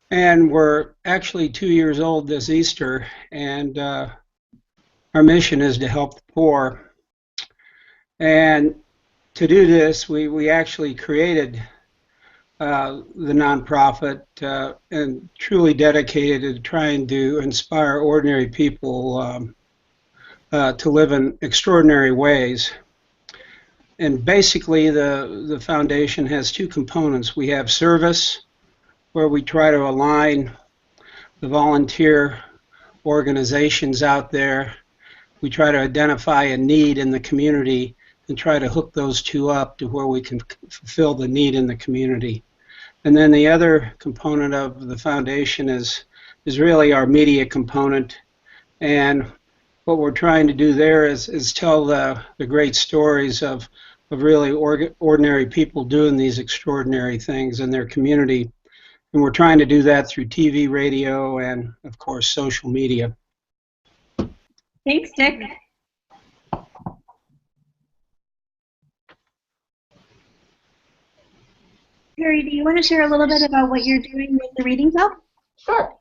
And we're actually 2 years old this Easter, and our mission is to help the poor. And to do this, we actually created the nonprofit and truly dedicated to trying to inspire ordinary people to live in extraordinary ways. And basically, the foundation has two components. We have service, where we try to align the volunteer organizations out there. We try to identify a need in the community and try to hook those two up to where we can fulfill the need in the community. And then the other component of the foundation is really our media component. And what we're trying to do there is tell the great stories of really ordinary people doing these extraordinary things in their community. And we're trying to do that through TV, radio, and, of course, social media. Thanks, Dick. Terry, do you want to share a little bit about what you're doing with the Reading Tub? Sure.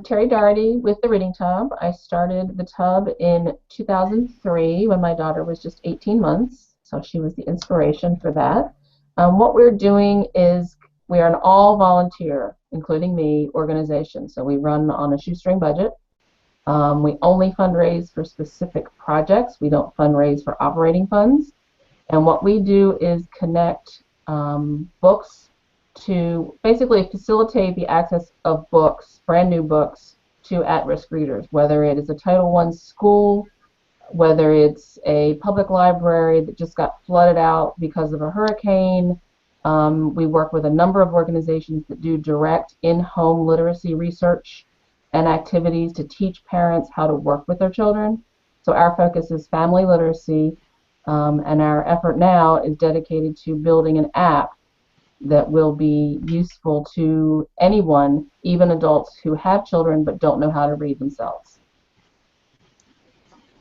Terry Doherty with the Reading Tub. I started the Tub in 2003 when my daughter was just 18 months, so she was the inspiration for that. What we're doing is we are an all-volunteer, including me, organization. So we run on a shoestring budget. We only fundraise for specific projects. We don't fundraise for operating funds. And what we do is connect books to basically facilitate the access of books, brand new books, to at-risk readers, whether it is a Title I school, whether it's a public library that just got flooded out because of a hurricane. We work with a number of organizations that do direct in-home literacy research and activities to teach parents how to work with their children. So our focus is family literacy, and our effort now is dedicated to building an app that will be useful to anyone, even adults who have children but don't know how to read themselves.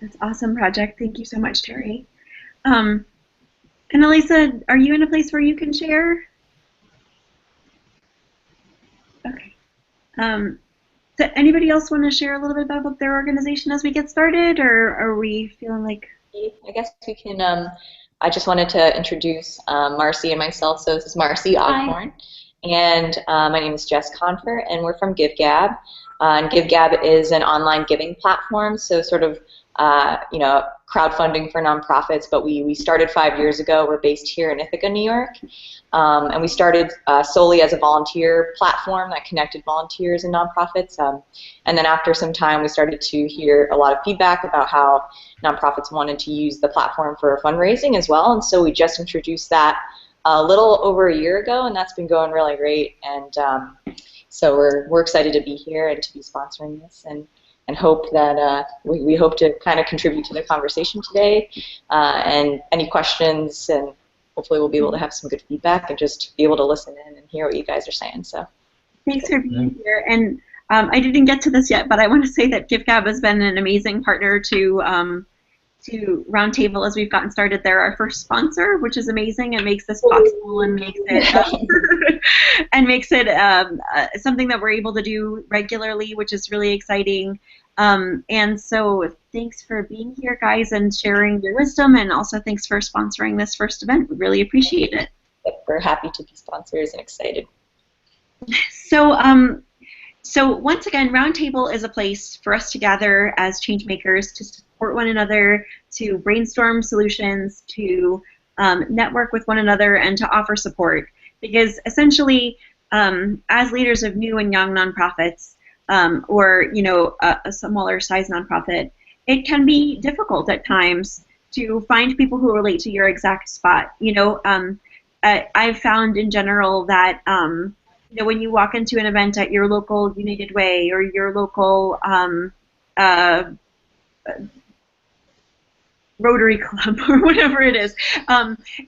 That's an awesome project. Thank you so much, Terry. And Elisa, are you in a place where you can share? Okay. Does anybody else want to share a little bit about their organization as we get started, or are we feeling like? I guess we can. I just wanted to introduce Marcy and myself. So this is Marcy Osborne, and my name is Jess Confer, and we're from GiveGab. And GiveGab is an online giving platform, so sort of crowdfunding for nonprofits. But we started 5 years ago. We're based here in Ithaca, New York, and we started solely as a volunteer platform that connected volunteers and nonprofits. And then after some time, we started to hear a lot of feedback about how nonprofits wanted to use the platform for fundraising as well. And so we just introduced that a little over a year ago, and that's been going really great. And so we're excited to be here and to be sponsoring this, and hope that we hope to kind of contribute to the conversation today, and any questions, and hopefully we'll be able to have some good feedback and just be able to listen in and hear what you guys are saying. So thanks for being here. And I didn't get to this yet, but I want to say that GiveGab has been an amazing partner to Roundtable as we've gotten started. They're our first sponsor, which is amazing and makes this possible and makes it something that we're able to do regularly, which is really exciting. And so thanks for being here, guys, and sharing your wisdom, and also thanks for sponsoring this first event. We really appreciate it. We're happy to be sponsors and excited. So once again, Roundtable is a place for us to gather as change makers to support one another, to brainstorm solutions, to network with one another, and to offer support. Because essentially, as leaders of new and young nonprofits, or a smaller size nonprofit, it can be difficult at times to find people who relate to your exact spot. I've found in general that when you walk into an event at your local United Way or your local Rotary Club or whatever it is,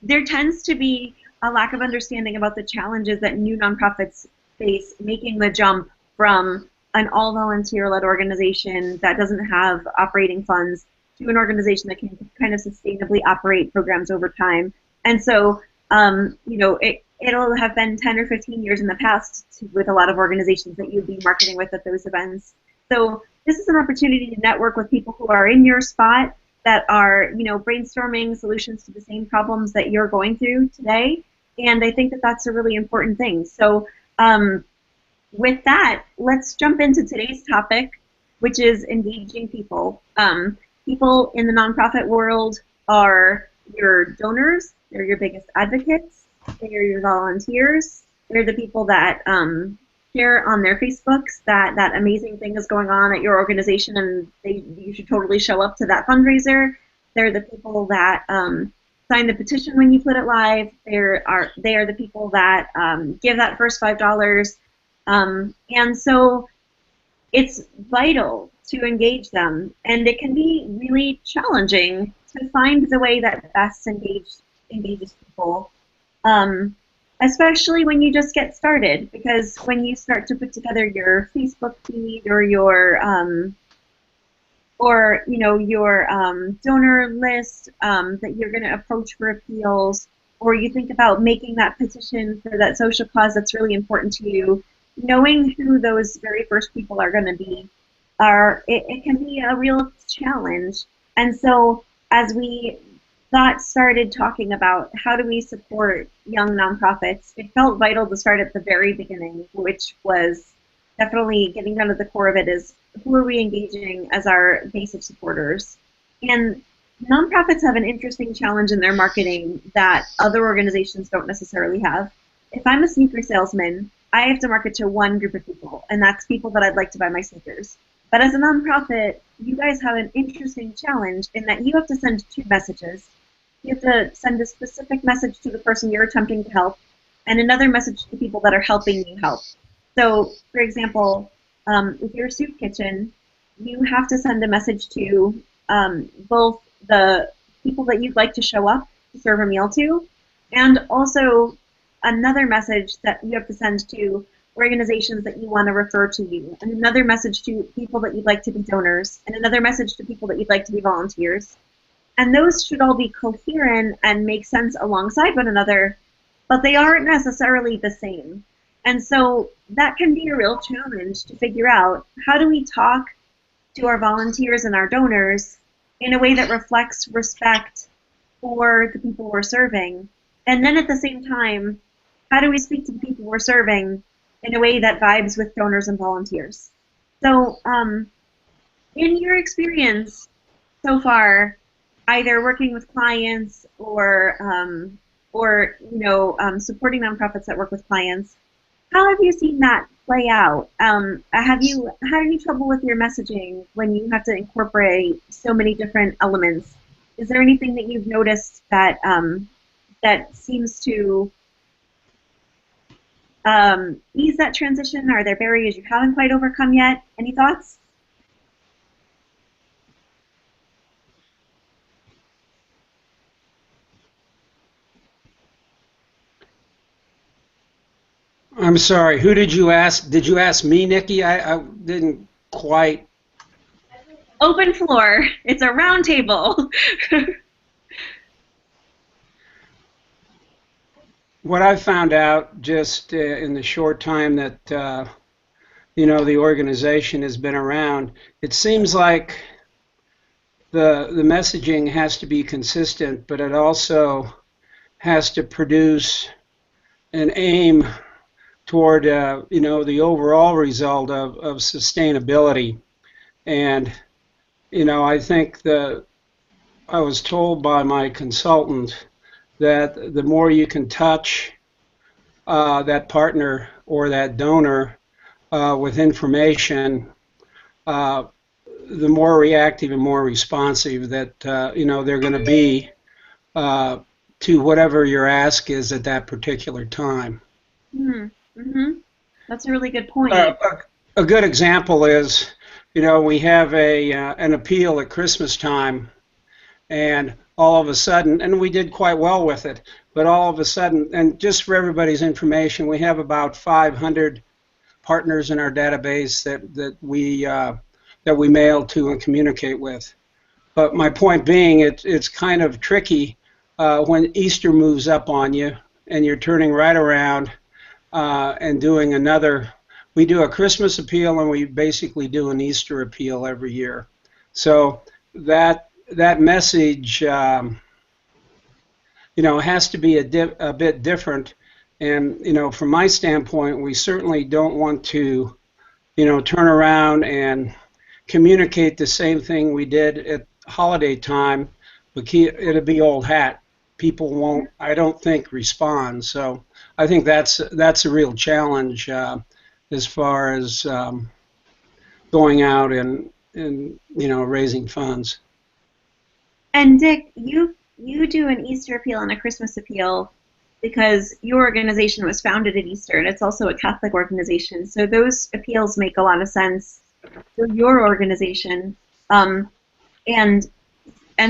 there tends to be a lack of understanding about the challenges that new nonprofits face making the jump from an all-volunteer-led organization that doesn't have operating funds to an organization that can kind of sustainably operate programs over time. And so, it'll have been 10 or 15 years in the past with a lot of organizations that you'd be marketing with at those events. So this is an opportunity to network with people who are in your spot, that are, brainstorming solutions to the same problems that you're going through today. And I think that that's a really important thing. So with that, let's jump into today's topic, which is engaging people. People in the nonprofit world are your donors, they're your biggest advocates, they're your volunteers, they're the people that share on their Facebooks that amazing thing is going on at your organization and you should totally show up to that fundraiser. They're the people that sign the petition when you put it live. They are the people that give that first $5. And so it's vital to engage them, and it can be really challenging to find the way that best engages people, especially when you just get started, because when you start to put together your Facebook feed or your donor list that you're going to approach for appeals, or you think about making that petition for that social cause that's really important to you, knowing who those very first people are going to be, it can be a real challenge. And so as we started talking about how do we support young nonprofits, it felt vital to start at the very beginning, which was definitely getting down to the core of it is who are we engaging as our base of supporters. And nonprofits have an interesting challenge in their marketing that other organizations don't necessarily have. If I'm a sneaker salesman, I have to market to one group of people, and that's people that I'd like to buy my sneakers. But as a nonprofit, you guys have an interesting challenge in that you have to send two messages. You have to send a specific message to the person you're attempting to help, and another message to people that are helping you help. So, for example, if you're a soup kitchen, you have to send a message to both the people that you'd like to show up to serve a meal to, and also another message that you have to send to organizations that you want to refer to you, and another message to people that you'd like to be donors, and another message to people that you'd like to be volunteers. And those should all be coherent and make sense alongside one another, but they aren't necessarily the same. And so that can be a real challenge to figure out, how do we talk to our volunteers and our donors in a way that reflects respect for the people we're serving? And then at the same time, how do we speak to the people we're serving in a way that vibes with donors and volunteers? So in your experience so far, either working with clients or supporting nonprofits that work with clients, how have you seen that play out? Have you had any trouble with your messaging when you have to incorporate so many different elements? Is there anything that you've noticed that that seems to ease that transition? Are there barriers you haven't quite overcome yet? Any thoughts? I'm sorry, who did you ask? Did you ask me, Nikki? I didn't quite. Open floor. It's a round table. What I found out just in the short time that the organization has been around, it seems like the messaging has to be consistent, but it also has to produce an aim toward the overall result of sustainability. And I think I was told by my consultant that the more you can touch that partner or that donor with information, the more reactive and more responsive that they're going to be to whatever your ask is at that particular time. Mm-hmm. That's a really good point. A good example is, we have an appeal at Christmas time, and all of a sudden, and we did quite well with it, but all of a sudden, and just for everybody's information, we have about 500 partners in our database that we mail to and communicate with. But my point being, it's kind of tricky when Easter moves up on you, and you're turning right around and doing another. We do a Christmas appeal, and we basically do an Easter appeal every year. So that message, has to be a bit different. And from my standpoint, we certainly don't want to, turn around and communicate the same thing we did at holiday time. But it'll be old hat. People won't, I don't think, respond. So I think that's a real challenge as far as going out and raising funds. And Dick, you do an Easter appeal and a Christmas appeal because your organization was founded at Easter, and it's also a Catholic organization. So those appeals make a lot of sense for your organization. And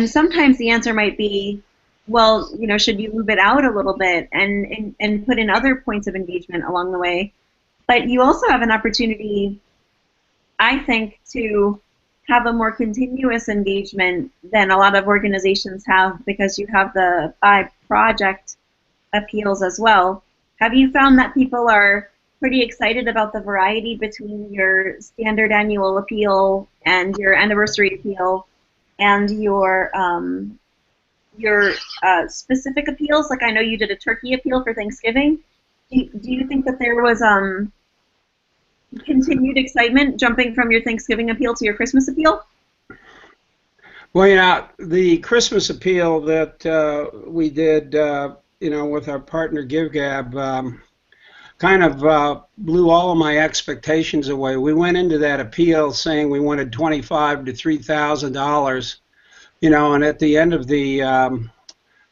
sometimes the answer might be, well, should you move it out a little bit and put in other points of engagement along the way? But you also have an opportunity, I think, to have a more continuous engagement than a lot of organizations have, because you have the by project appeals as well. Have you found that people are pretty excited about the variety between your standard annual appeal and your anniversary appeal and your specific appeals? Like, I know you did a turkey appeal for Thanksgiving. Do you think that there was continued excitement jumping from your Thanksgiving appeal to your Christmas appeal? Well, yeah, the Christmas appeal that we did, with our partner GiveGab, kind of blew all of my expectations away. We went into that appeal saying we wanted $2,500 to $3,000, and at the end of the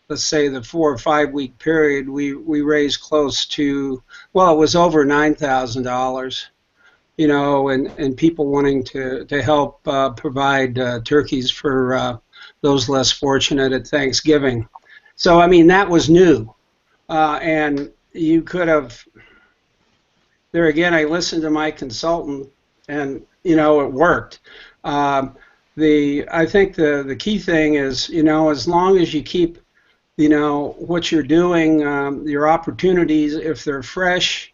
let's say the 4 or 5 week period, we raised close to, well, it was over $9,000. And people wanting to help provide turkeys for those less fortunate at Thanksgiving. So, I mean, that was new. And you could have, there again, I listened to my consultant, and, it worked. I think the key thing is, as long as you keep, what you're doing, your opportunities, if they're fresh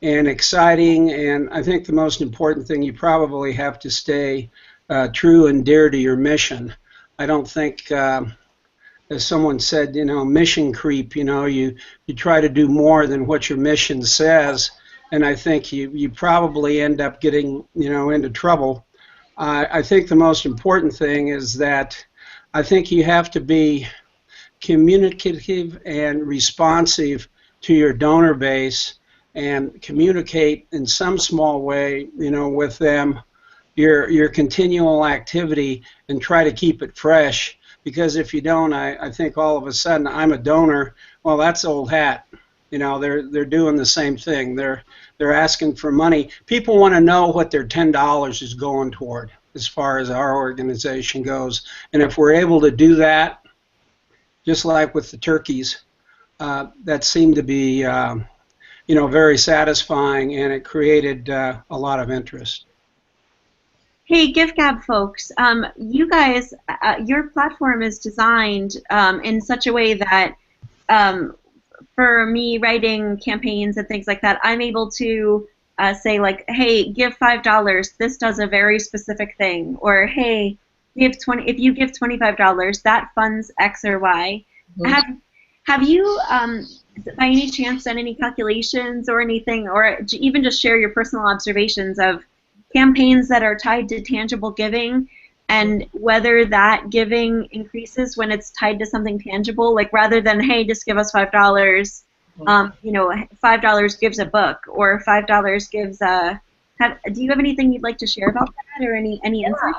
and exciting, and I think the most important thing, you probably have to stay true and dear to your mission. I don't think, as someone said, mission creep, you try to do more than what your mission says, and I think you probably end up getting, into trouble. I think the most important thing is that I think you have to be communicative and responsive to your donor base, and communicate in some small way, with them, your continual activity, and try to keep it fresh. Because if you don't, I think all of a sudden, I'm a donor. Well, that's old hat. They're doing the same thing. They're asking for money. People want to know what their $10 is going toward, as far as our organization goes. And if we're able to do that, just like with the turkeys, that seemed to be very satisfying, and it created a lot of interest. Hey, GiveGab folks, you guys, your platform is designed in such a way that for me writing campaigns and things like that, I'm able to say, like, hey, give $5, this does a very specific thing, or hey, if you give $25, that funds X or Y. Mm-hmm. Have you by any chance done any calculations or anything, or even just share your personal observations of campaigns that are tied to tangible giving, and whether that giving increases when it's tied to something tangible, like rather than, hey, just give us $5, $5 gives a book, or $5 gives a, do you have anything you'd like to share about that, or any insight?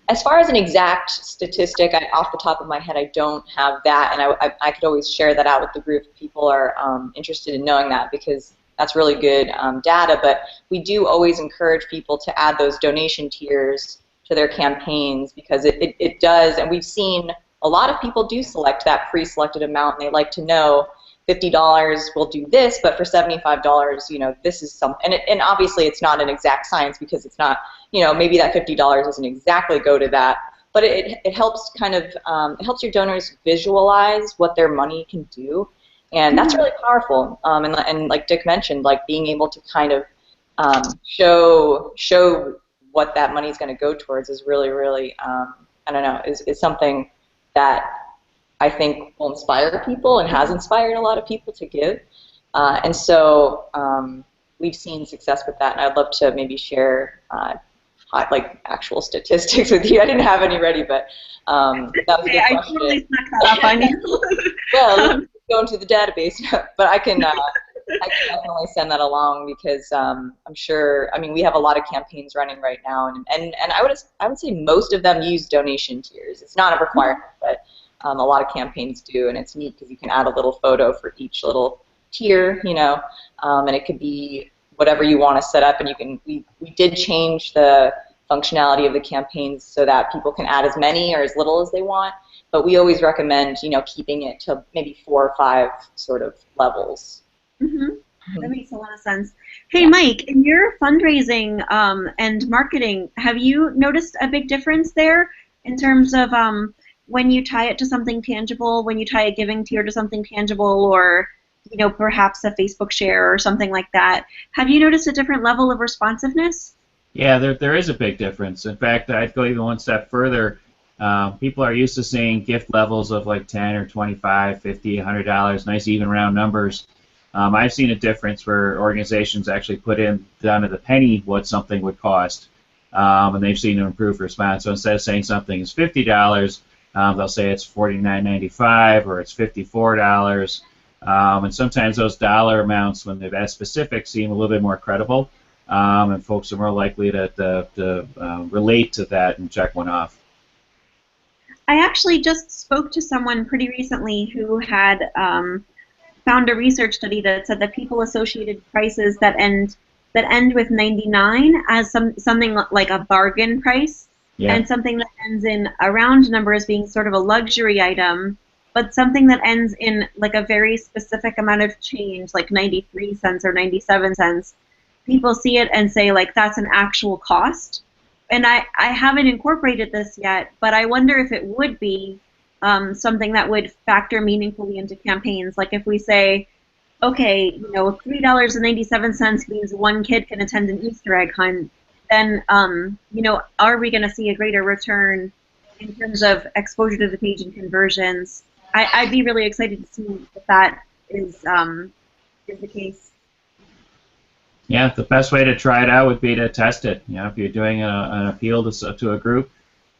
As far as an exact statistic, off the top of my head, I don't have that, and I could always share that out with the group if people are interested in knowing that, because that's really good data. But we do always encourage people to add those donation tiers to their campaigns, because it does, and we've seen a lot of people do select that pre-selected amount, and they like to know $50 will do this, but for $75, this is something. And obviously it's not an exact science, because it's not, maybe that $50 doesn't exactly go to that, but it helps kind of, it helps your donors visualize what their money can do. And that's really powerful. And like Dick mentioned, like being able to kind of show what that money is going to go towards is really, really, I don't know, is something that I think will inspire people and has inspired a lot of people to give. And so we've seen success with that, and I'd love to maybe share like actual statistics with you. I didn't have any ready, but that was a good question. I totally snuck that up on you. Well, go into the database, but I can definitely send that along because I'm sure. I mean, we have a lot of campaigns running right now, and I would say most of them use donation tiers. It's not a requirement, but a lot of campaigns do, and it's neat because you can add a little photo for each little tier, you know, and it could be whatever you want to set up, and you can. We did change the functionality of the campaigns so that people can add as many or as little as they want. But we always recommend, you know, keeping it to maybe 4 or 5 sort of levels. That makes a lot of sense. Hey, Mike, in your fundraising and marketing, have you noticed a big difference there in terms of when you tie it to something tangible, when you tie a giving tier to something tangible, or you know, perhaps a Facebook share or something like that? Have you noticed a different level of responsiveness? Yeah, there is a big difference. In fact, I'd go even one step further. People are used to seeing gift levels of like 10 or 25, 50, $100, nice even round numbers. I've seen a difference where organizations actually put in down to the penny what something would cost, and they've seen an improved response. So instead of saying something is $50, they'll say it's $49.95 or it's $54. And sometimes those dollar amounts, when they're that specific, seem a little bit more credible, and folks are more likely to relate to that and check one off. I actually just spoke to someone pretty recently who had found a research study that said that people associated prices that end with 99 as something like a bargain price, and something that ends in a round number as being sort of a luxury item, but something that ends in like a very specific amount of change, like 93 cents or 97 cents. People see it and say, like, that's an actual cost. And I haven't incorporated this yet, but I wonder if it would be something that would factor meaningfully into campaigns. Like if we say, okay, you know, $3.97 means one kid can attend an Easter egg hunt, then, you know, are we going to see a greater return in terms of exposure to the page and conversions? I'd be really excited to see if that is the case. Yeah, the best way to try it out would be to test it. You know, if you're doing an appeal to a group,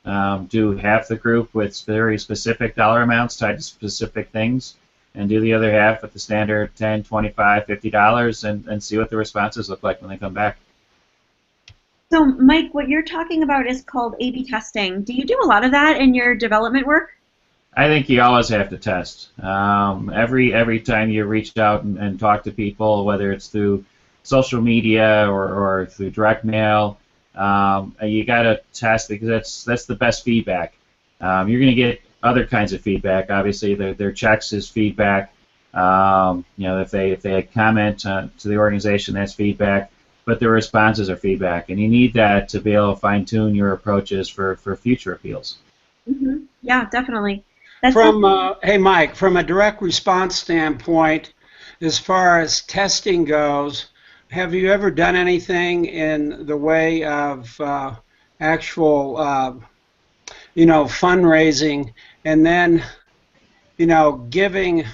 do half the group with very specific dollar amounts tied to specific things, and do the other half at the standard $10, $25, $50, and see what the responses look like when they come back. So, Mike, what you're talking about is called A/B testing. Do you do a lot of that in your development work? I think you always have to test. Every time you reach out and talk to people, whether it's through social media or through direct mail, you got to test because that's the best feedback. You're going to get other kinds of feedback. Obviously, their checks is feedback. You know, if they comment to the organization, that's feedback. But their responses are feedback, and you need that to be able to fine-tune your approaches for future appeals. Mm-hmm. Yeah, definitely. Hey, Mike, from a direct response standpoint, as far as testing goes, have you ever done anything in the way of actual, you know, fundraising, and then, you know, giving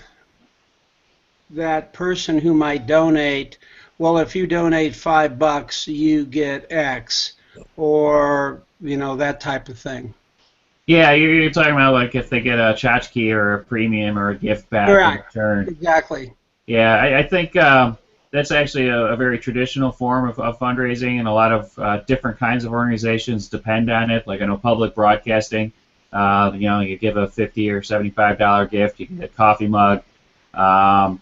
that person who might donate, well, if you donate $5, you get X, or, you know, that type of thing? Yeah, you're talking about like if they get a tchotchke or a premium or a gift back in return. Exactly. Yeah, I think that's actually a very traditional form of fundraising, and a lot of different kinds of organizations depend on it. Like I know public broadcasting, you know, you give a $50 or $75 gift, you can get a coffee mug.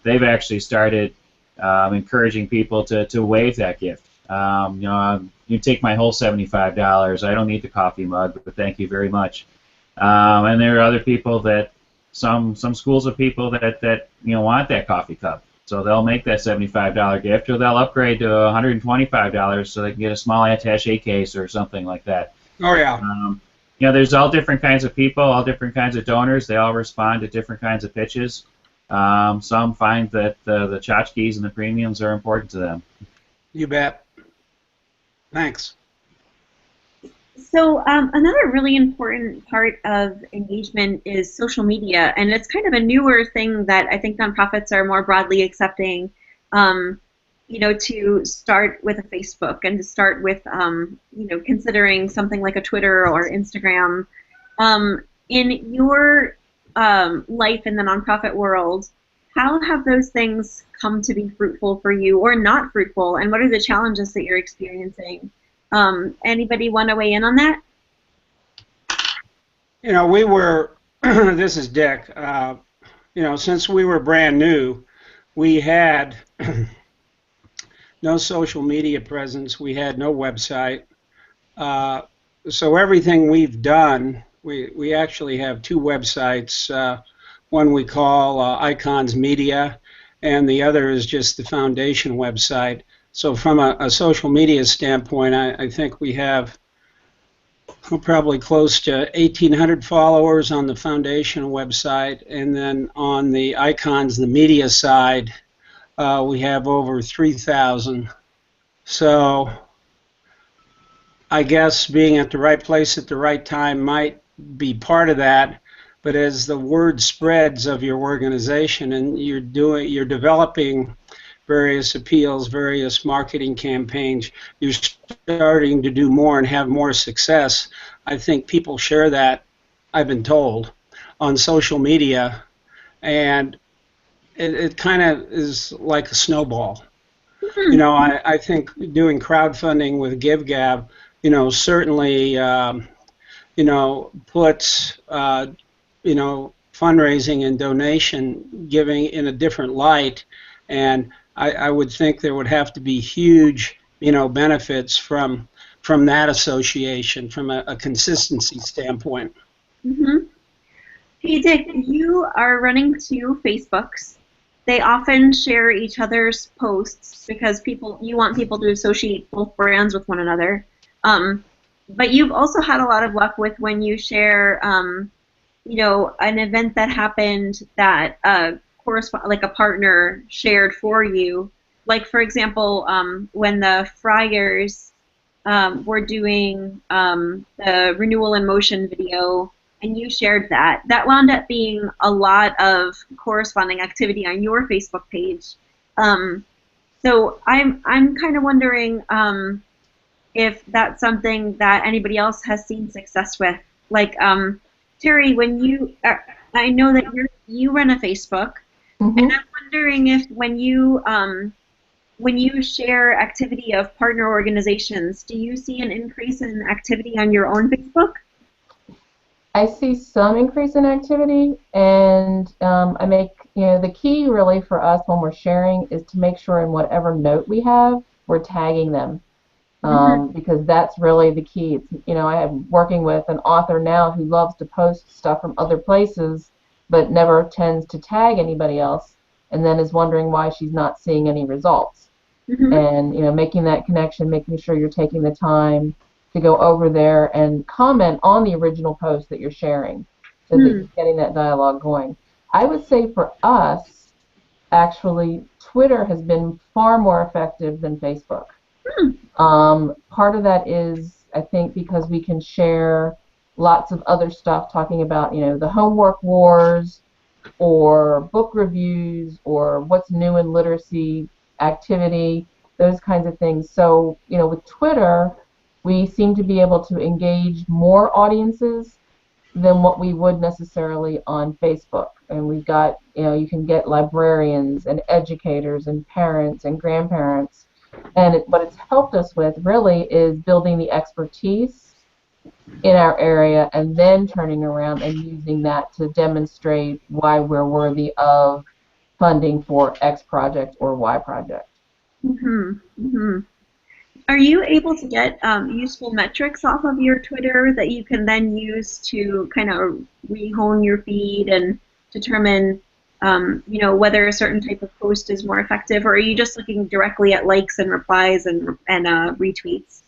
They've actually started encouraging people to waive that gift. You know, you take my whole $75. I don't need the coffee mug, but thank you very much. And there are other people that some schools of people that you know want that coffee cup, so they'll make that $75 gift, or they'll upgrade to $125 so they can get a small attaché case or something like that. Oh yeah. You know, there's all different kinds of people, all different kinds of donors. They all respond to different kinds of pitches. Some find that the tchotchkes and the premiums are important to them. You bet. Thanks. So another really important part of engagement is social media, and it's kind of a newer thing that I think nonprofits are more broadly accepting. To start with a Facebook and to start with, considering something like a Twitter or Instagram. In your life in the nonprofit world, how have those things come to be fruitful for you or not fruitful, and what are the challenges that you're experiencing? Anybody want to weigh in on that? We were, this is Dick, since we were brand new, we had no social media presence, we had no website. So everything we've done, we actually have two websites. One we call Icons Media, and the other is just the foundation website. So from a social media standpoint, I think we have probably close to 1,800 followers on the foundation website, and then on the Icons, the media side, we have over 3,000. So I guess being at the right place at the right time might be part of that. But as the word spreads of your organization and you're developing various appeals, various marketing campaigns, you're starting to do more and have more success. I think people share that, I've been told, on social media, and it kind of is like a snowball. I think doing crowdfunding with GiveGab, certainly, puts, fundraising and donation giving in a different light, and I would think there would have to be huge, benefits from that association, from a consistency standpoint. Mm-hmm. Hey, Dick, you are running two Facebooks. They often share each other's posts because you want people to associate both brands with one another. But you've also had a lot of luck with when you share, an event that happened that like a partner shared for you. Like, for example, when the Friars were doing the Renewal in Motion video, and you shared that. That wound up being a lot of corresponding activity on your Facebook page. So I'm kind of wondering if that's something that anybody else has seen success with. Like Terry, when I know that you run a Facebook, Mm-hmm. and I'm wondering if when you share activity of partner organizations, do you see an increase in activity on your own Facebook? I see some increase in activity, and I make, the key really for us when we're sharing is to make sure in whatever note we have, we're tagging them, because that's really the key. It's, I am working with an author now who loves to post stuff from other places, but never tends to tag anybody else, and then is wondering why she's not seeing any results. And making that connection, making sure you're taking the time to go over there and comment on the original post that you're sharing, so that you're getting that dialogue going. I would say for us, actually, Twitter has been far more effective than Facebook. Part of that is, I think, because we can share lots of other stuff talking about, the homework wars or book reviews or what's new in literacy activity, those kinds of things. So, with Twitter, we seem to be able to engage more audiences than what we would necessarily on Facebook. And we've got, you can get librarians and educators and parents and grandparents. And what it's helped us with really is building the expertise in our area and then turning around and using that to demonstrate why we're worthy of funding for X project or Y project. Are you able to get useful metrics off of your Twitter that you can then use to kind of re-hone your feed and determine, whether a certain type of post is more effective, or are you just looking directly at likes and replies and retweets?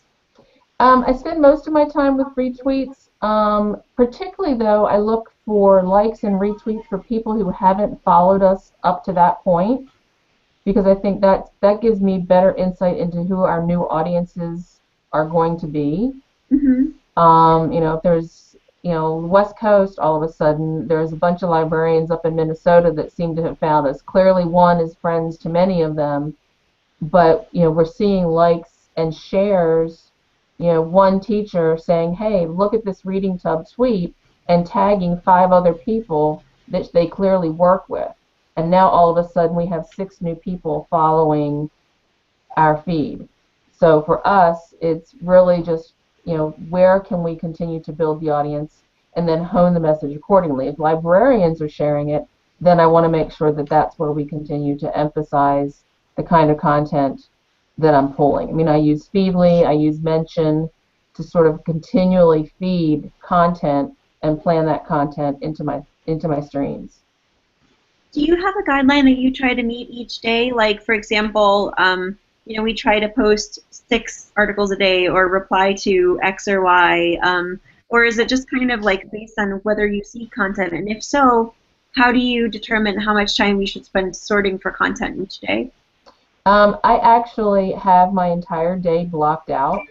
I spend most of my time with retweets. Particularly though, I look for likes and retweets for people who haven't followed us up to that point, because I think that gives me better insight into who our new audiences are going to be. Mm-hmm. If there's, West Coast, all of a sudden there's a bunch of librarians up in Minnesota that seem to have found us. Clearly, one is friends to many of them, but we're seeing likes and shares. One teacher saying, "Hey, look at this reading tub tweet," and tagging 5 other people that they clearly work with. And now all of a sudden we have 6 new people following our feed. So for us, it's really just, where can we continue to build the audience and then hone the message accordingly. If librarians are sharing it, then I want to make sure that that's where we continue to emphasize the kind of content that I'm pulling. I mean, I use Feedly, I use Mention to sort of continually feed content and plan that content into my streams. Do you have a guideline that you try to meet each day? Like, for example, we try to post 6 articles a day or reply to X or Y, or is it just kind of like based on whether you see content? And if so, how do you determine how much time you should spend sorting for content each day? I actually have my entire day blocked out.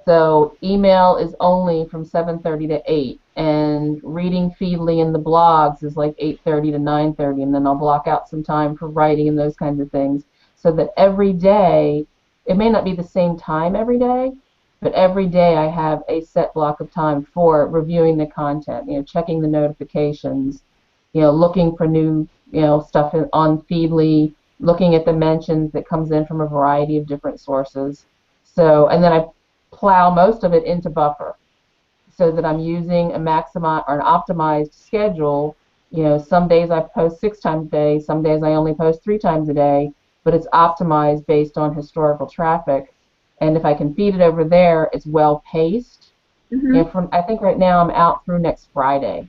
So email is only from 7:30 to 8, and reading Feedly in the blogs is like 8:30 to 9:30, and then I'll block out some time for writing and those kinds of things, so that every day, it may not be the same time every day, but every day I have a set block of time for reviewing the content, checking the notifications, looking for new, stuff on Feedly, looking at the mentions that comes in from a variety of different sources. So, and then I plow most of it into Buffer, so that I'm using a maximized or an optimized schedule. Some days I post 6 times a day, some days I only post 3 times a day, but it's optimized based on historical traffic. And if I can feed it over there, it's well paced. Mm-hmm. I think right now I'm out through next Friday.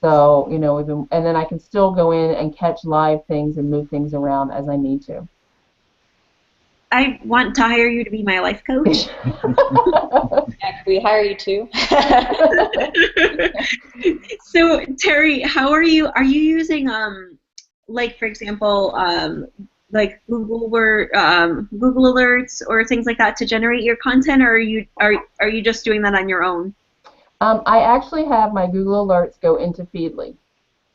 So, and then I can still go in and catch live things and move things around as I need to. I want to hire you to be my life coach. Yeah, can we hire you too? So Terry, how are you? Are you using like, for example, like Google Alerts or things like that to generate your content, or are you just doing that on your own? I actually have my Google Alerts go into Feedly,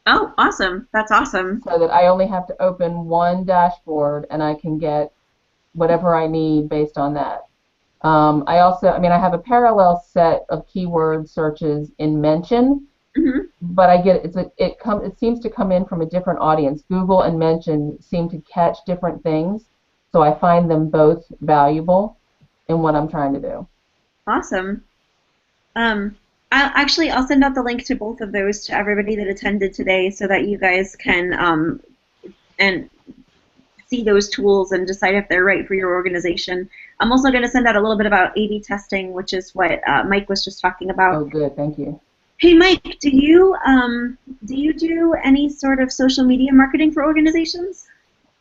Oh, awesome! That's awesome. so that I only have to open one dashboard and I can get whatever I need based on that. I have a parallel set of keyword searches in Mention, Mm-hmm. but it seems to come in from a different audience. Google and Mention seem to catch different things, so I find them both valuable in what I'm trying to do. Awesome. I'll send out the link to both of those to everybody that attended today, so that you guys can and see those tools and decide if they're right for your organization. I'm also going to send out a little bit about A/B testing, which is what Mike was just talking about. Oh, good, thank you. Hey, Mike, do you do any sort of social media marketing for organizations?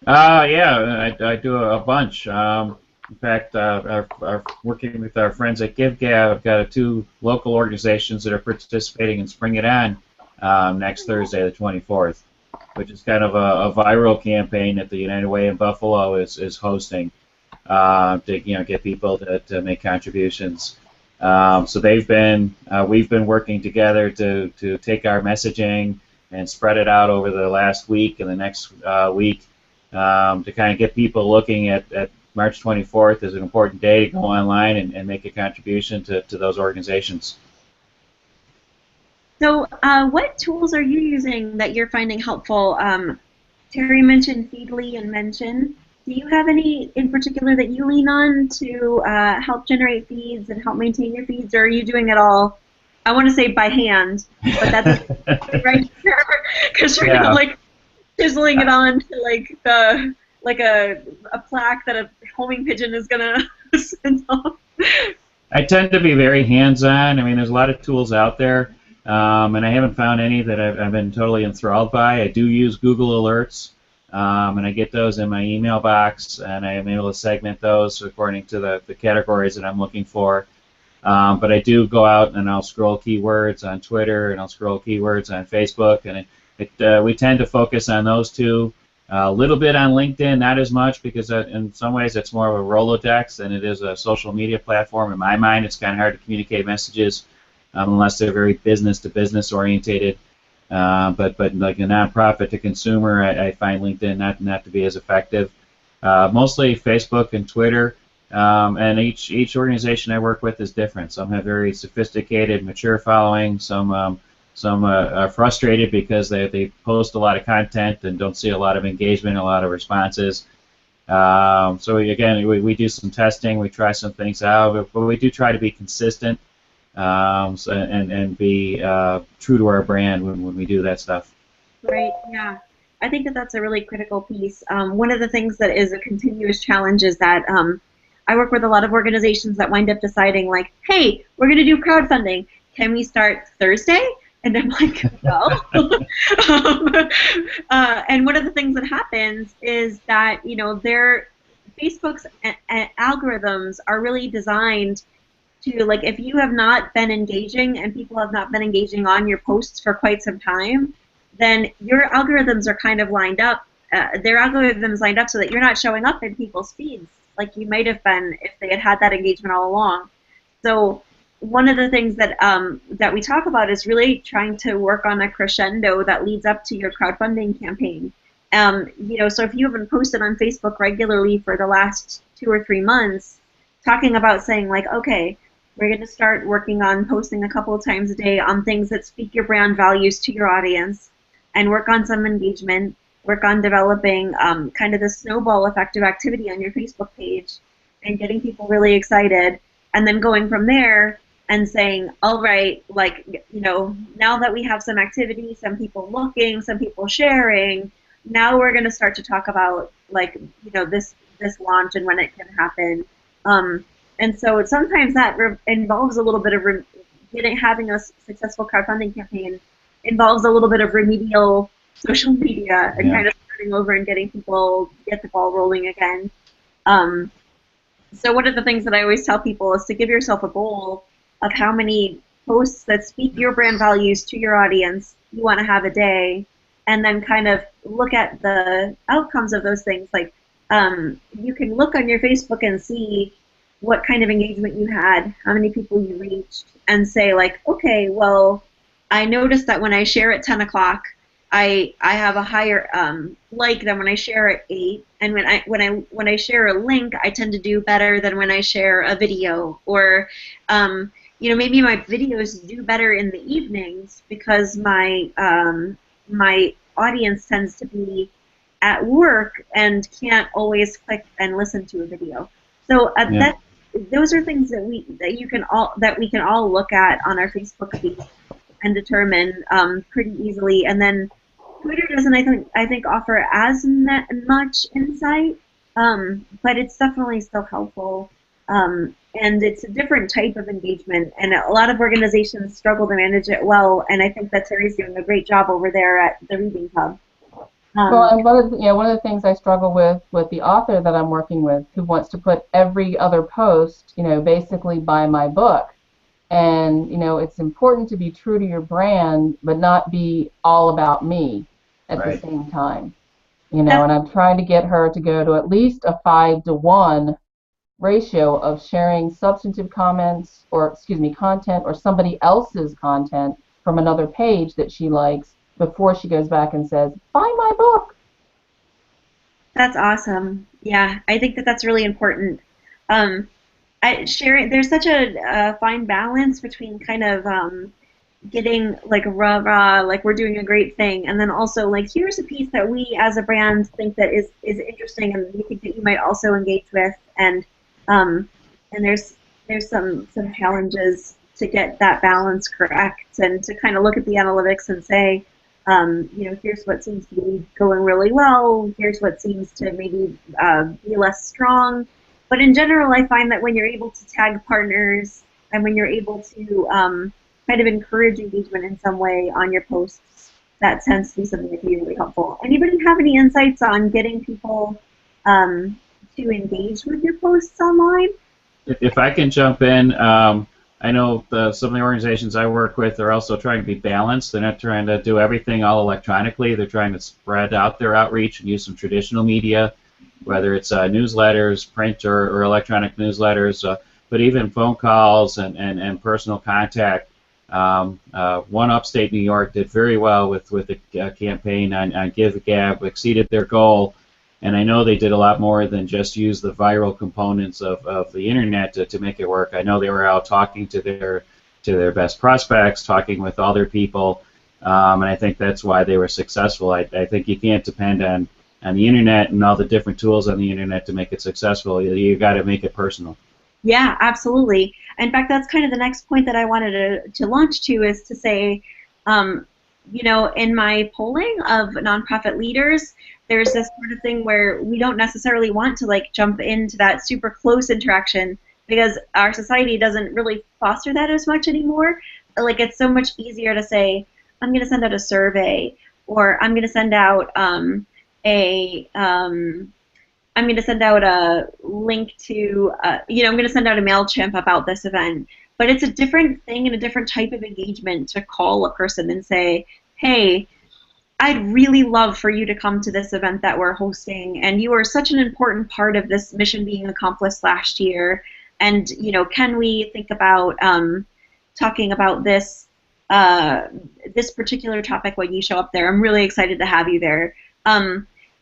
Yeah, I do a bunch. In fact, working with our friends at GiveGab, I've got 2 local organizations that are participating in Spring It On next Thursday, the 24th, which is kind of a viral campaign that the United Way in Buffalo is hosting to get people to make contributions. So we've been working together to take our messaging and spread it out over the last week and the next week to kind of get people looking at March 24th as an important day to go online and make a contribution to those organizations. So what tools are you using that you're finding helpful? Terry mentioned Feedly and Mention. Do you have any in particular that you lean on to help generate feeds and help maintain your feeds, or are you doing it all, I want to say by hand, but that's right here, because you're not like chiseling it on to like a plaque that a homing pigeon is going to send off? I tend to be very hands-on. I mean, there's a lot of tools out there, and I haven't found any that I've been totally enthralled by. I do use Google Alerts, and I get those in my email box, and I am able to segment those according to the categories that I'm looking for. But I do go out and I'll scroll keywords on Twitter and I'll scroll keywords on Facebook, and we tend to focus on those two. A little bit on LinkedIn, not as much, because in some ways it's more of a Rolodex than it is a social media platform. In my mind, it's kind of hard to communicate messages unless they're very business-to-business orientated. But like a nonprofit to consumer, I find LinkedIn not to be as effective. Mostly Facebook and Twitter, and each organization I work with is different. Some have very sophisticated, mature following. Some are frustrated because they post a lot of content and don't see a lot of engagement, a lot of responses. So we do some testing, we try some things out, but we do try to be consistent and be true to our brand when we do that stuff. Right, yeah. I think that that's a really critical piece. One of the things that is a continuous challenge is that I work with a lot of organizations that wind up deciding, like, hey, we're going to do crowdfunding. Can we start Thursday? And I'm like, no. And one of the things that happens is that, Facebook's algorithms are really designed to, like, if you have not been engaging and people have not been engaging on your posts for quite some time, then your algorithms are kind of lined up. Their algorithms lined up so that you're not showing up in people's feeds like you might have been if they had that engagement all along. So one of the things that that we talk about is really trying to work on a crescendo that leads up to your crowdfunding campaign. So if you haven't posted on Facebook regularly for the last 2 or 3 months, talking about saying, like, okay, we're going to start working on posting a couple of times a day on things that speak your brand values to your audience, and work on some engagement, work on developing kind of the snowball effect of activity on your Facebook page and getting people really excited, and then going from there and saying, all right, like, now that we have some activity, some people looking, some people sharing, now we're going to start to talk about, like, this launch and when it can happen. And so sometimes that involves a little bit of having a successful crowdfunding campaign involves a little bit of remedial social media and kind of starting over and getting people get the ball rolling again. So one of the things that I always tell people is to give yourself a goal of how many posts that speak your brand values to your audience you want to have a day, and then kind of look at the outcomes of those things. Like, you can look on your Facebook and see what kind of engagement you had, how many people you reached, and say, like, okay, well, I noticed that when I share at 10 o'clock, I have a higher like than when I share at 8, and when I share a link, I tend to do better than when I share a video. Or maybe my videos do better in the evenings because my my audience tends to be at work and can't always click and listen to a video. So those are things that we can all look at on our Facebook feed and determine pretty easily. And then Twitter doesn't, I think offer as much insight, but it's definitely still helpful. And it's a different type of engagement, and a lot of organizations struggle to manage it well. And I think that Terry's doing a great job over there at the Reading Hub. Well, and one of the things I struggle with the author that I'm working with, who wants to put every other post, basically buy my book. And, it's important to be true to your brand, but not be all about me at the same time. And I'm trying to get her to go to at least a 5-to-1 ratio of sharing substantive content or somebody else's content from another page that she likes before she goes back and says, buy my book. That's awesome. Yeah, I think that that's really important. There's such a fine balance between kind of getting like rah-rah, like we're doing a great thing, and then also like here's a piece that we as a brand think that is interesting and we think that you might also engage with, and there's some challenges to get that balance correct and to kind of look at the analytics and say, here's what seems to be going really well, here's what seems to maybe be less strong. But in general, I find that when you're able to tag partners and when you're able to kind of encourage engagement in some way on your posts, that tends to be something that can be really helpful. Anybody have any insights on getting people to engage with your posts online? If I can jump in, I know some of the organizations I work with are also trying to be balanced. They're not trying to do everything all electronically. They're trying to spread out their outreach and use some traditional media, whether it's newsletters, print or electronic newsletters, but even phone calls and personal contact. One upstate New York did very well with the campaign on Give the Gab, exceeded their goal. And I know they did a lot more than just use the viral components of the internet to make it work. I know they were out talking to their best prospects, talking with all their people, and I think that's why they were successful. I think you can't depend on the internet and all the different tools on the internet to make it successful. You got to make it personal. Yeah, absolutely. In fact, that's kind of the next point that I wanted to launch to, is to say, you know, in my polling of nonprofit leaders, there's this sort of thing where we don't necessarily want to like jump into that super close interaction, because our society doesn't really foster that as much anymore. Like, it's so much easier to say, I'm going to send out a survey, or I'm going to send out I'm going to send out a link to, you know, I'm going to send out a MailChimp about this event. But it's a different thing and a different type of engagement to call a person and say, hey, I'd really love for you to come to this event that we're hosting, and you are such an important part of this mission being accomplished last year. And, you know, can we think about talking about this this particular topic when you show up there? I'm really excited to have you there.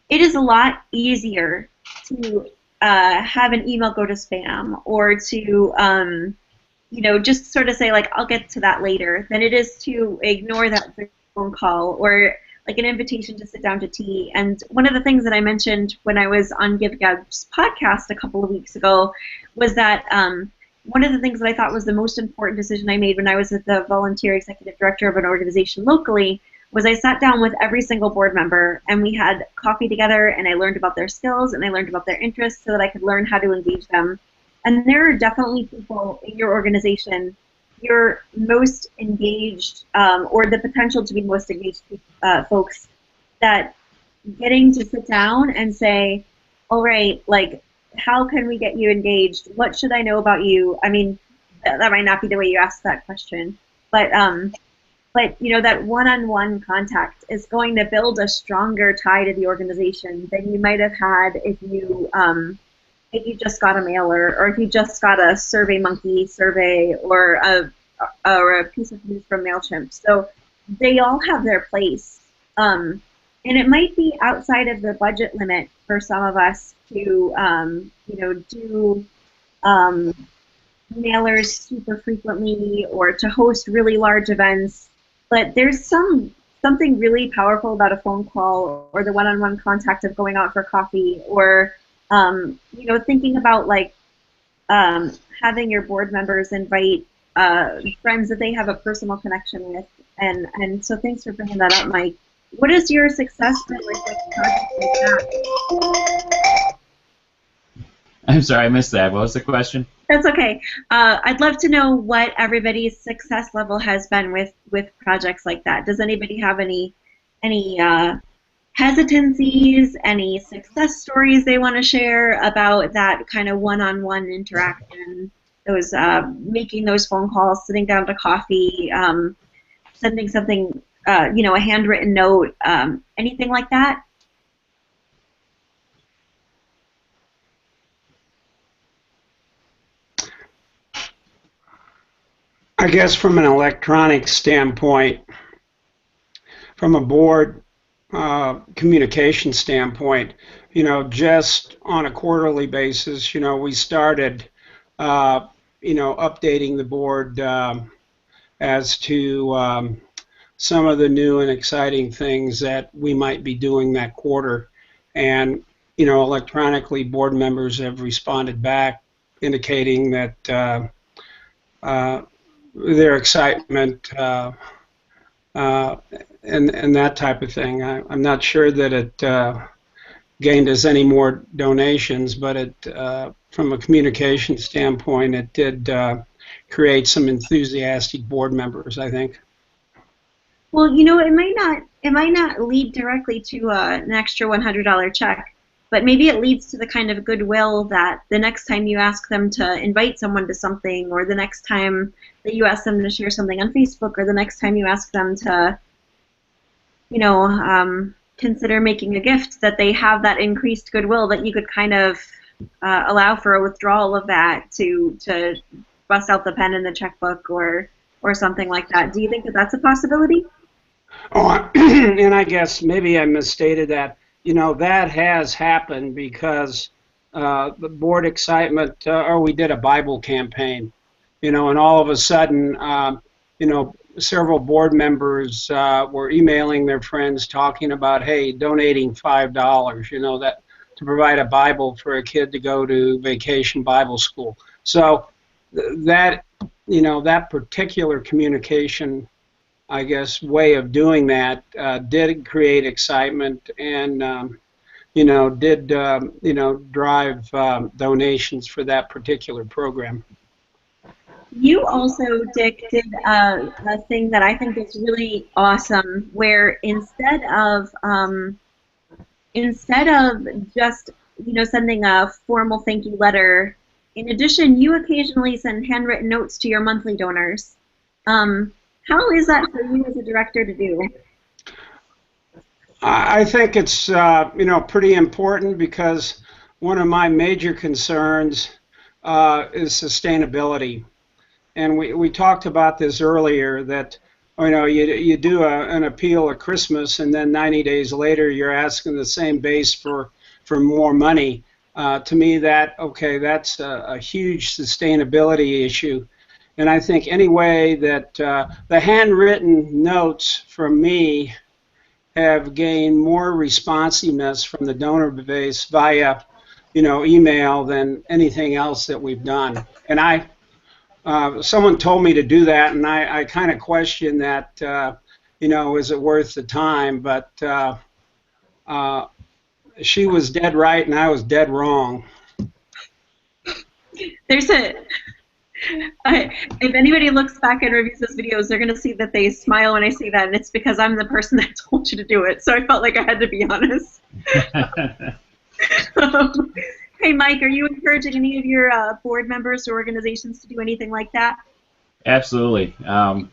It is a lot easier to have an email go to spam, or to you know, just sort of say like, I'll get to that later, than it is to ignore that phone call, or like an invitation to sit down to tea. And one of the things that I mentioned when I was on GiveGab's podcast a couple of weeks ago was that one of the things that I thought was the most important decision I made when I was the volunteer executive director of an organization locally was I sat down with every single board member, and we had coffee together, and I learned about their skills and I learned about their interests so that I could learn how to engage them. And there are definitely people in your organization, your most engaged, or the potential to be most engaged folks, that getting to sit down and say, all right, like, how can we get you engaged? What should I know about you? I mean, that might not be the way you asked that question, but you know, that one-on-one contact is going to build a stronger tie to the organization than you might have had if you just got a mailer, or if you just got a SurveyMonkey survey, or a piece of news from MailChimp. So they all have their place. And it might be outside of the budget limit for some of us to, you know, do mailers super frequently, or to host really large events. But there's something really powerful about a phone call, or the one-on-one contact of going out for coffee, or you know, thinking about like having your board members invite friends that they have a personal connection with. And so thanks for bringing that up, Mike. What is your success rate like with projects like that? I'm sorry, I missed that. What was the question? That's okay. I'd love to know what everybody's success level has been with projects like that. Does anybody have any hesitancies, any success stories they want to share about that kind of one-on-one interaction? Those making those phone calls, sitting down to coffee, sending something, you know, a handwritten note, anything like that? I guess from an electronic standpoint, from a board communication standpoint, you know, just on a quarterly basis, you know, we started, you know, updating the board as to some of the new and exciting things that we might be doing that quarter. And, you know, electronically, board members have responded back indicating that their excitement and that type of thing. I'm not sure that it gained us any more donations, but it, from a communication standpoint, it did create some enthusiastic board members, I think. Well, you know, it might not lead directly to an extra $100 check, but maybe it leads to the kind of goodwill that the next time you ask them to invite someone to something, or the next time that you ask them to share something on Facebook, or the next time you ask them to, consider making a gift, that they have that increased goodwill, that you could kind of allow for a withdrawal of that to bust out the pen and the checkbook or something like that. Do you think that that's a possibility? Oh, and I guess maybe I misstated that. That has happened because the board excitement, or we did a Bible campaign, and all of a sudden, several board members were emailing their friends talking about, hey, donating $5, that to provide a Bible for a kid to go to vacation Bible school. So that, that particular communication, I guess, way of doing that did create excitement and, did, drive donations for that particular program. You also, Dick, did a thing that I think is really awesome, where instead of just sending a formal thank you letter, in addition, you occasionally send handwritten notes to your monthly donors. How is that for you as a director to do? I think it's pretty important, because one of my major concerns is sustainability. And we talked about this earlier, that you do an appeal at Christmas, and then 90 days later you're asking the same base for more money. To me, that's a huge sustainability issue. And I think any way that the handwritten notes from me have gained more responsiveness from the donor base via email than anything else that we've done. And someone told me to do that, and I kind of question that, is it worth the time? But she was dead right, and I was dead wrong. If anybody looks back and reviews those videos, they're going to see that they smile when I say that, and it's because I'm the person that told you to do it, so I felt like I had to be honest. Hey, Mike, are you encouraging any of your board members or organizations to do anything like that? Absolutely. One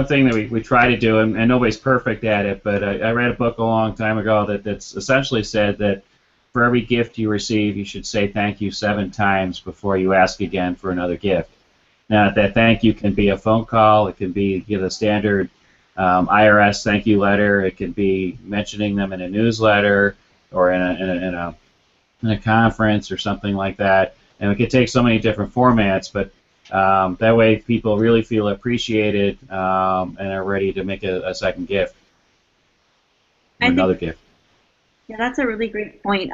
thing that we try to do, and nobody's perfect at it, but I read a book a long time ago that's essentially said that for every gift you receive, you should say thank you 7 times before you ask again for another gift. Now, that thank you can be a phone call, it can be the standard IRS thank you letter, it can be mentioning them in a newsletter or in a conference or something like that. And we could take so many different formats, but that way people really feel appreciated and are ready to make a second gift or another gift. Yeah, that's a really great point.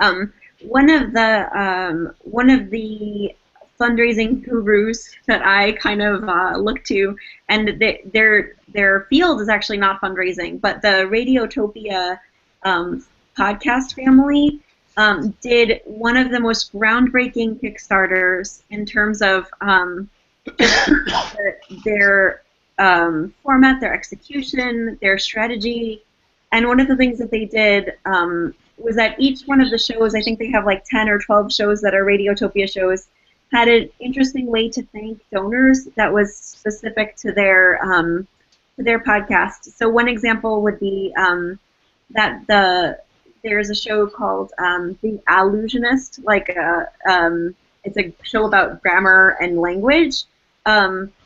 One of the fundraising gurus that I kind of look to, and their field is actually not fundraising, but the Radiotopia podcast family did one of the most groundbreaking Kickstarters in terms of their format, their execution, their strategy. And one of the things that they did was that each one of the shows, I think they have like 10 or 12 shows that are Radiotopia shows, had an interesting way to thank donors that was specific to their podcast. So one example would be that there's a show called The Allusionist, it's a show about grammar and language,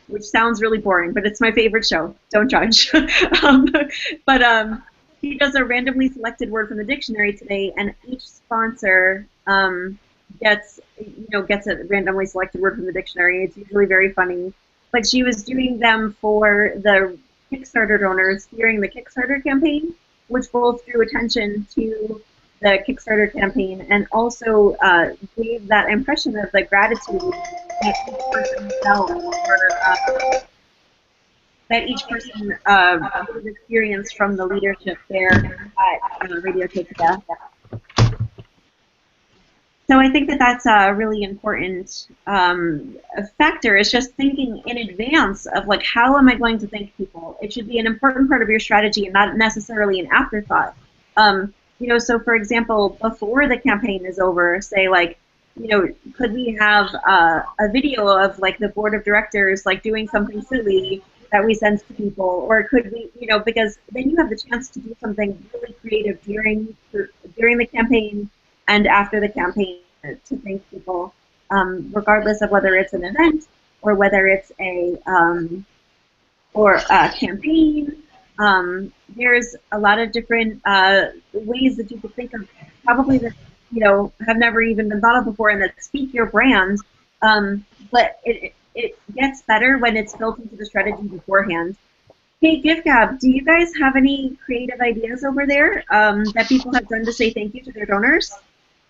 which sounds really boring, but it's my favorite show. Don't judge. But he does a randomly selected word from the dictionary today, and each sponsor gets a randomly selected word from the dictionary. It's usually very funny. But she was doing them for the Kickstarter donors during the Kickstarter campaign, which both drew attention to the Kickstarter campaign and also gave that impression of the gratitude that each person felt that each person experienced from the leadership there at Radiotopia. So I think that that's a really important factor, is just thinking in advance of, like, how am I going to thank people? It should be an important part of your strategy and not necessarily an afterthought. So for example, before the campaign is over, say like, could we have a video of like the board of directors like doing something silly that we send to people, or could we, because then you have the chance to do something really creative during the campaign and after the campaign to thank people, regardless of whether it's an event or whether it's a campaign. There's a lot of different ways that you could think of, probably that have never even been thought of before, and that speak your brand. But it gets better when it's built into the strategy beforehand. Hey, GiveGab, do you guys have any creative ideas over there that people have done to say thank you to their donors?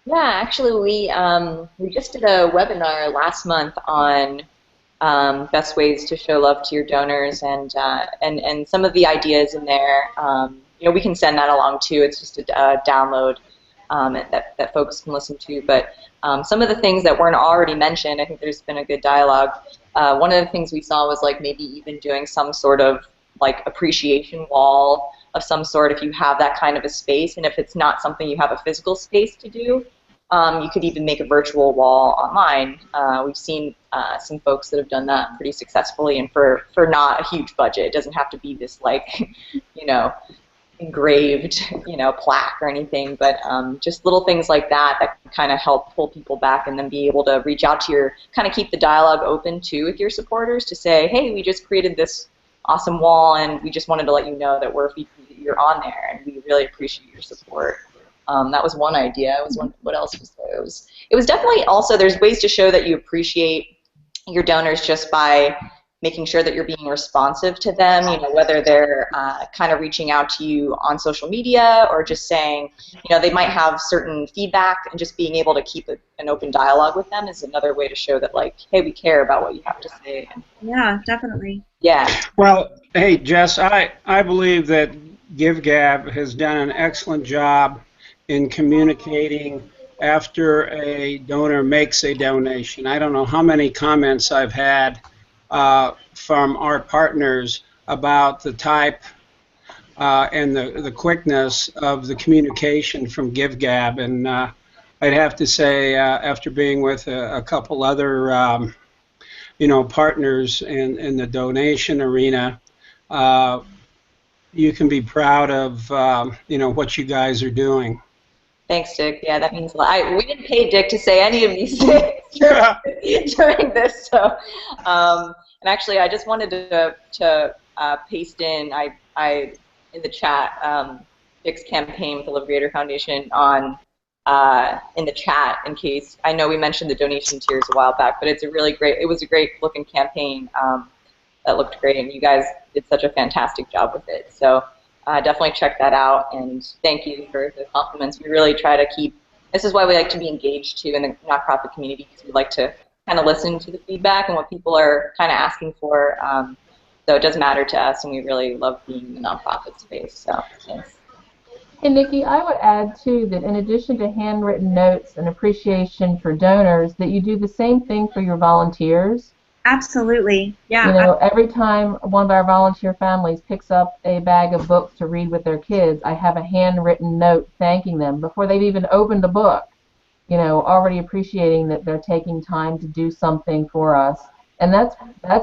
Yeah, actually, we just did a webinar last month on best ways to show love to your donors, and some of the ideas in there. We can send that along too. It's just a download that folks can listen to. But some of the things that weren't already mentioned, I think there's been a good dialogue. One of the things we saw was like maybe even doing some sort of like appreciation wall of some sort if you have that kind of a space, and if it's not something you have a physical space to do, you could even make a virtual wall online. We've seen some folks that have done that pretty successfully, and for not a huge budget. It doesn't have to be this like, engraved, plaque or anything, but just little things like that that can kind of help pull people back, and then be able to reach out to kind of keep the dialogue open too with your supporters to say, hey, we just created this awesome wall, and we just wanted to let you know that you're on there, and we really appreciate your support. That was one idea. What else was there? It was definitely also, there's ways to show that you appreciate your donors just by making sure that you're being responsive to them, whether they're kind of reaching out to you on social media or just saying, they might have certain feedback, and just being able to keep an open dialogue with them is another way to show that, like, hey, we care about what you have to say. Yeah, definitely. Yeah. Well, hey, Jess, I believe that GiveGab has done an excellent job in communicating after a donor makes a donation. I don't know how many comments I've had from our partners about the type and the quickness of the communication from GiveGab, and I'd have to say, after being with a couple other partners in the donation arena, you can be proud of what you guys are doing. Thanks, Dick. Yeah, that means a lot. We didn't pay Dick to say any of these things during this, so. And actually, I just wanted to paste in in the chat Dick's campaign with the Live Foundation on in the chat, in case. I know we mentioned the donation tiers a while back, but it was a great looking campaign that looked great, and you guys did such a fantastic job with it. So definitely check that out, and thank you for the compliments. We really try to keep. This is why we like to be engaged too in the nonprofit community, because we like to kind of listen to the feedback and what people are kind of asking for. So it does matter to us, and we really love being in the nonprofit space. So thanks. Hey, Nikki, I would add, too, that in addition to handwritten notes and appreciation for donors, that you do the same thing for your volunteers. Absolutely, yeah. Every time one of our volunteer families picks up a bag of books to read with their kids, I have a handwritten note thanking them before they've even opened the book, already appreciating that they're taking time to do something for us. And that's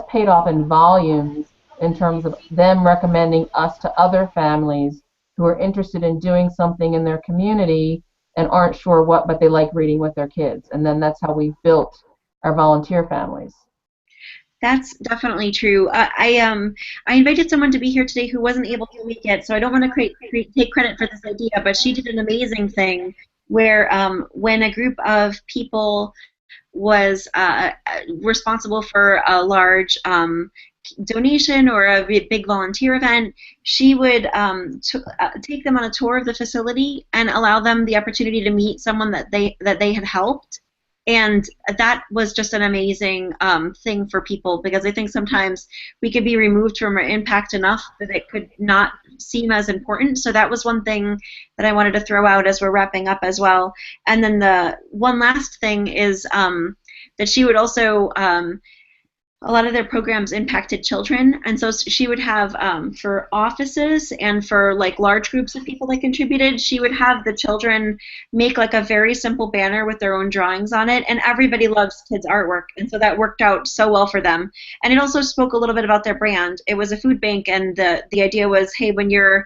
paid off in volumes in terms of them recommending us to other families who are interested in doing something in their community and aren't sure what, but they like reading with their kids. And then that's how we've built our volunteer families. That's definitely true. I invited someone to be here today who wasn't able to make it, so I don't want to take credit for this idea, but she did an amazing thing where when a group of people was responsible for a large donation or a big volunteer event, she would take them on a tour of the facility and allow them the opportunity to meet someone that they had helped. And that was just an amazing thing for people, because I think sometimes we could be removed from our impact enough that it could not seem as important. So that was one thing that I wanted to throw out as we're wrapping up as well. And then the one last thing is that she would also a lot of their programs impacted children, and so she would have for offices and for like large groups of people that contributed, she would have the children make like a very simple banner with their own drawings on it, and everybody loves kids artwork, and so that worked out so well for them. And it also spoke a little bit about their brand. It was a food bank, and the idea was, hey, when you're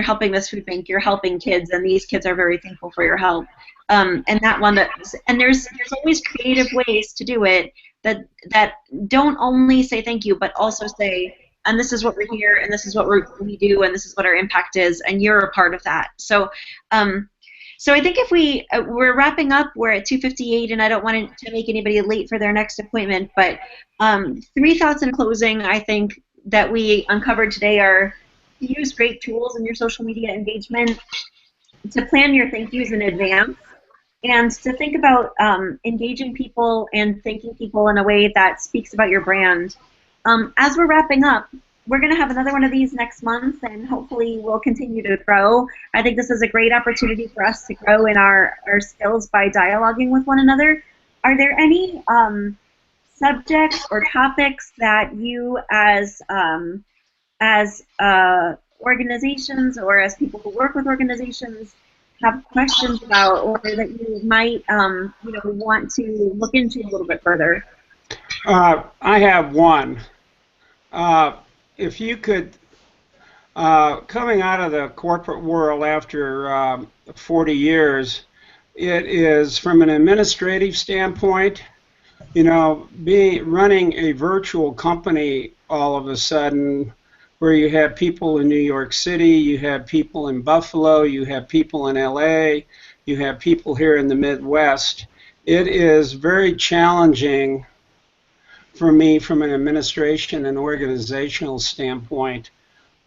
helping this food bank, you're helping kids, and these kids are very thankful for your help. And that one and there's always creative ways to do it that don't only say thank you, but also say, and this is what we're here, and this is what we do, and this is what our impact is, and you're a part of that. So, so I think if we're wrapping up, we're at 2:58, and I don't want to make anybody late for their next appointment. But 3 thoughts in closing, I think that we uncovered today are to use great tools in your social media engagement, to plan your thank yous in advance, and to think about engaging people and thanking people in a way that speaks about your brand. As we're wrapping up, we're going to have another one of these next month, and hopefully we'll continue to grow. I think this is a great opportunity for us to grow in our skills by dialoguing with one another. Are there any subjects or topics that you as organizations or as people who work with organizations have questions about, or that you might want to look into a little bit further? I have one. If you could, coming out of the corporate world after 40 years, it is from an administrative standpoint, running a virtual company all of a sudden, where you have people in New York City, you have people in Buffalo, you have people in LA, you have people here in the Midwest. It is very challenging for me from an administration and organizational standpoint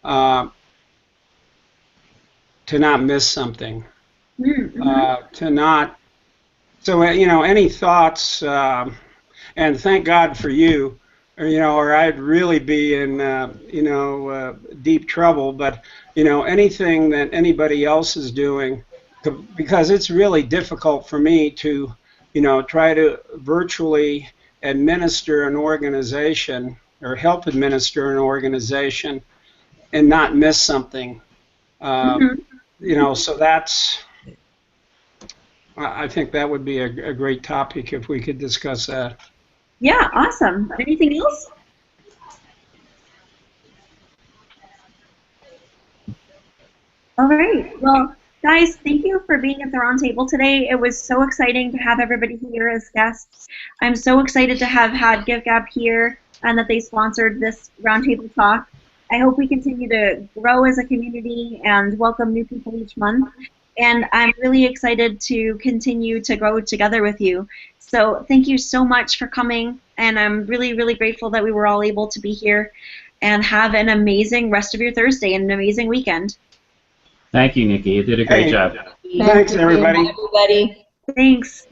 to not miss something. Mm-hmm. So any thoughts, and thank God for you, or I'd really be in, deep trouble. But, anything that anybody else is doing, because it's really difficult for me to, try to virtually administer an organization or help administer an organization and not miss something. So that's, I think that would be a great topic if we could discuss that. Yeah, awesome. Anything else? All right. Well, guys, thank you for being at the roundtable today. It was so exciting to have everybody here as guests. I'm so excited to have had GiveGab here and that they sponsored this roundtable talk. I hope we continue to grow as a community and welcome new people each month. And I'm really excited to continue to grow together with you. So thank you so much for coming, and I'm really, really grateful that we were all able to be here, and have an amazing rest of your Thursday and an amazing weekend. Thank you, Nikki. You did a great job. Thanks, everybody. Bye, everybody. Thanks.